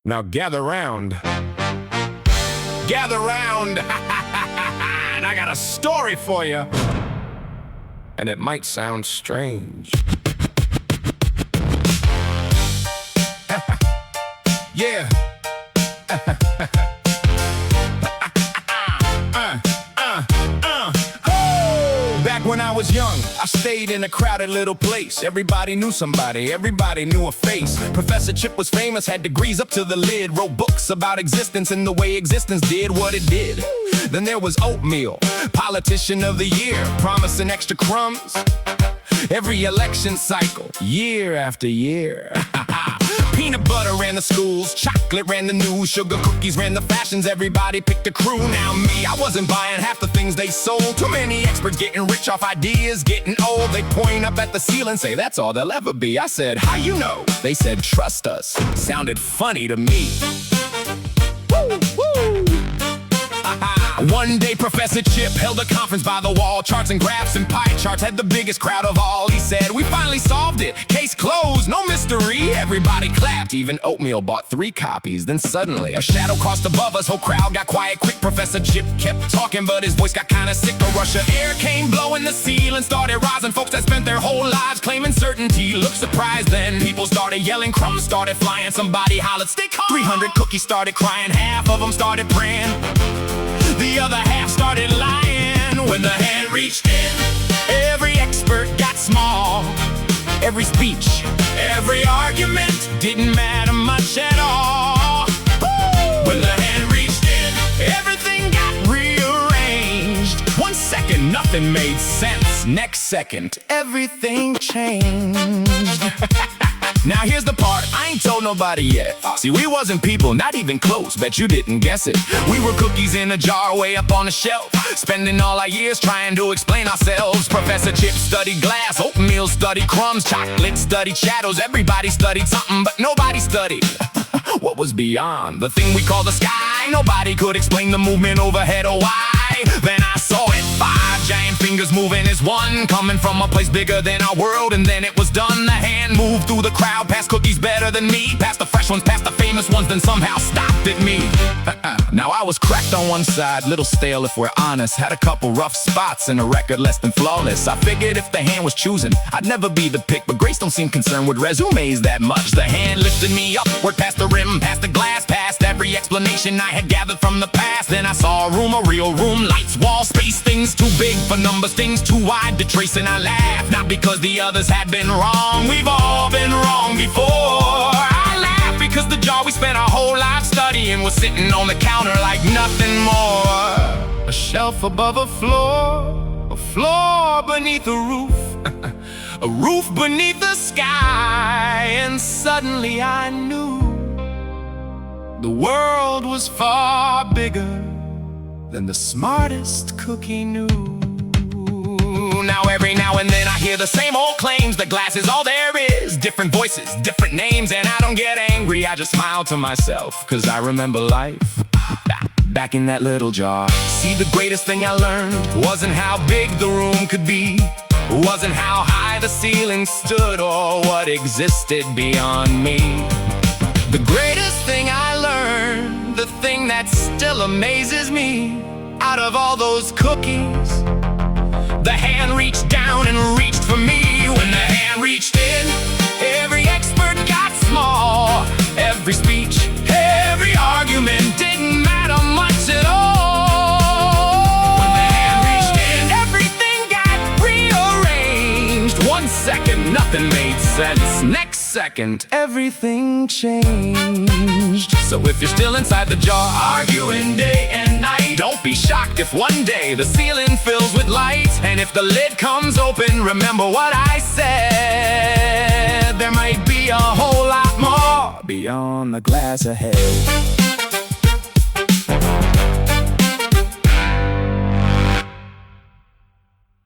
Now gather round. Gather round. And I got a story for you. And it might sound strange. Yeah. Back when I was young, I stayed in a crowded little place. Everybody knew somebody, everybody knew a face. Professor Chip was famous, had degrees up to the lid, wrote books about existence and the way existence did what it did. Then there was Oatmeal, politician of the year, promising extra crumbs every election cycle, year after year. Peanut butter ran the schools, chocolate ran the news, sugar cookies ran the fashions, everybody picked a crew. Now me, I wasn't buying half the things they sold. Too many experts getting rich off ideas, getting old. They point up at the ceiling, say that's all they'll ever be. I said, how you know? They said, trust us. Sounded funny to me. Woo, woo. One day Professor Chip held a conference by the wall. Charts and graphs and pie charts had the biggest crowd of all. He said, we finally solved it, case closed, no mystery. Everybody clapped, even Oatmeal bought 3 copies. Then suddenly a shadow crossed above us, whole crowd got quiet quick. Professor Chip kept talking, but his voice got kinda sick. A rush of air came blowing, the ceiling started rising. Folks that spent their whole lives claiming certainty looked surprised. Then people started yelling, crumbs started flying. Somebody hollered, stay calm. 300 cookies started crying, half of them started praying. The other half started lying. When the hand reached in, every expert got small. Every speech, every argument didn't matter much at all. When the hand reached in, everything got rearranged. 1 second, nothing made sense. Next second, everything changed. Now here's the part, I ain't told nobody yet. See, we wasn't people, not even close, bet you didn't guess it. We were cookies in a jar way up on the shelf, spending all our years trying to explain ourselves. Professor Chip studied glass, Oatmeal studied crumbs, chocolate studied shadows. Everybody studied something, but nobody studied what was beyond the thing we call the sky. Nobody could explain the movement overhead or why. Then I saw it, 5 giant fingers moving as one, coming from a place bigger than our world. And then it was done, the hand moved through the crowd, past cookies better than me, past the fresh ones, past the famous ones, then somehow stopped at me. Now I was cracked on one side, little stale if we're honest. Had a couple rough spots and a record less than flawless. I figured if the hand was choosing, I'd never be the pick, but Grace don't seem concerned with resumes that much. The hand lifted me upward past the rim, past the glass, past every explanation I had gathered from the past. Then I saw a room, a real room, lights, walls, space, things too big for numbers, things too wide to trace. And I laughed, not because the others had been wrong, we've all been wrong before. I laughed because the jar we spent our whole life studying was sitting on the counter like nothing more. A shelf above a floor beneath a roof, a roof beneath the sky. And suddenly I knew the world was far bigger than the smartest cookie knew. Now every now and then I hear the same old claims that glass is all there is. Different voices, different names, and I don't get angry. I just smile to myself, cause I remember life back in that little jar. See, the greatest thing I learned wasn't how big the room could be, wasn't how high the ceiling stood, or what existed beyond me. The greatest thing I learned, the thing that still amazes me, out of all those cookies, the hand reached down and reached for me. When the hand reached in, every expert got small. Every speech, every argument didn't matter much at all. When the hand reached in, everything got rearranged. 1 second, nothing made sense. Next second, everything changed. So if you're still inside the jar, arguing day and night, don't be shocked if one day the ceiling fills with light. And if the lid comes open, remember what I said. There might be a whole lot more beyond the glass ahead.